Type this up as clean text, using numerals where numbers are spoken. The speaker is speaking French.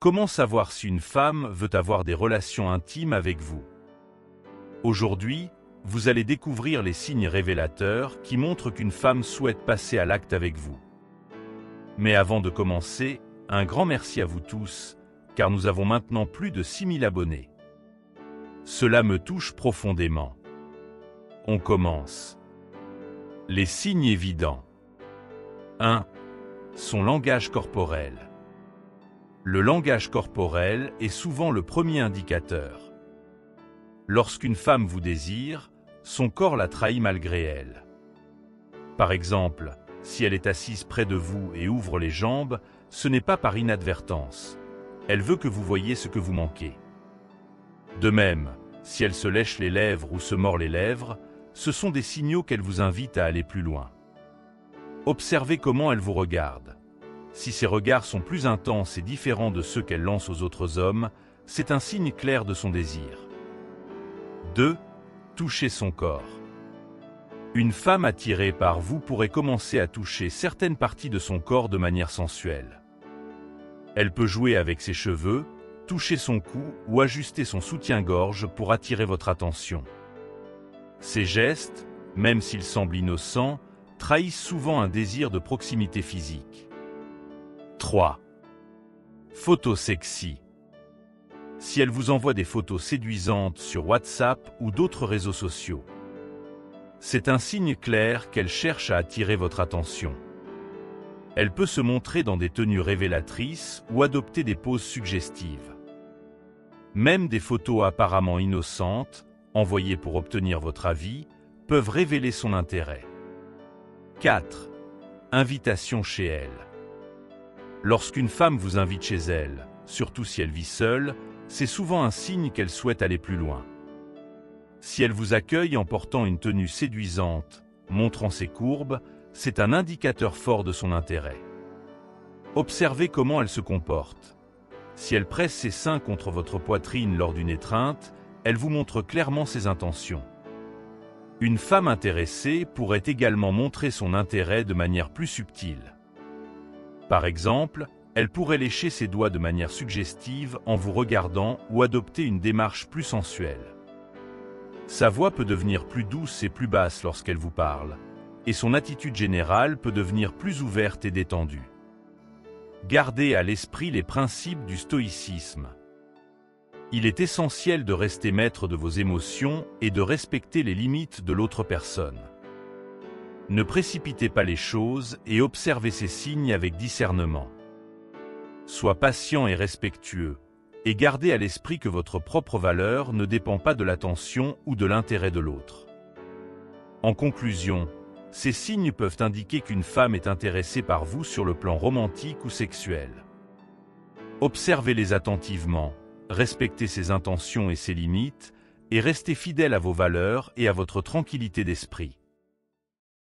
Comment savoir si une femme veut avoir des relations intimes avec vous? Aujourd'hui, vous allez découvrir les signes révélateurs qui montrent qu'une femme souhaite passer à l'acte avec vous. Mais avant de commencer, un grand merci à vous tous, car nous avons maintenant plus de 6000 abonnés. Cela me touche profondément. On commence. Les signes évidents. 1. Son langage corporel. Le langage corporel est souvent le premier indicateur. Lorsqu'une femme vous désire, son corps la trahit malgré elle. Par exemple, si elle est assise près de vous et ouvre les jambes, ce n'est pas par inadvertance. Elle veut que vous voyiez ce que vous manquez. De même, si elle se lèche les lèvres ou se mord les lèvres, ce sont des signaux qu'elle vous invite à aller plus loin. Observez comment elle vous regarde. Si ses regards sont plus intenses et différents de ceux qu'elle lance aux autres hommes, c'est un signe clair de son désir. 2. Toucher son corps. Une femme attirée par vous pourrait commencer à toucher certaines parties de son corps de manière sensuelle. Elle peut jouer avec ses cheveux, toucher son cou ou ajuster son soutien-gorge pour attirer votre attention. Ces gestes, même s'ils semblent innocents, trahissent souvent un désir de proximité physique. 3. Photos sexy. Si elle vous envoie des photos séduisantes sur WhatsApp ou d'autres réseaux sociaux, c'est un signe clair qu'elle cherche à attirer votre attention. Elle peut se montrer dans des tenues révélatrices ou adopter des poses suggestives. Même des photos apparemment innocentes, envoyées pour obtenir votre avis, peuvent révéler son intérêt. 4. Invitation chez elle. Lorsqu'une femme vous invite chez elle, surtout si elle vit seule, c'est souvent un signe qu'elle souhaite aller plus loin. Si elle vous accueille en portant une tenue séduisante, montrant ses courbes, c'est un indicateur fort de son intérêt. Observez comment elle se comporte. Si elle presse ses seins contre votre poitrine lors d'une étreinte, elle vous montre clairement ses intentions. Une femme intéressée pourrait également montrer son intérêt de manière plus subtile. Par exemple, elle pourrait lécher ses doigts de manière suggestive en vous regardant ou adopter une démarche plus sensuelle. Sa voix peut devenir plus douce et plus basse lorsqu'elle vous parle, et son attitude générale peut devenir plus ouverte et détendue. Gardez à l'esprit les principes du stoïcisme. Il est essentiel de rester maître de vos émotions et de respecter les limites de l'autre personne. Ne précipitez pas les choses et observez ces signes avec discernement. Sois patient et respectueux, et gardez à l'esprit que votre propre valeur ne dépend pas de l'attention ou de l'intérêt de l'autre. En conclusion, ces signes peuvent indiquer qu'une femme est intéressée par vous sur le plan romantique ou sexuel. Observez-les attentivement, respectez ses intentions et ses limites, et restez fidèle à vos valeurs et à votre tranquillité d'esprit.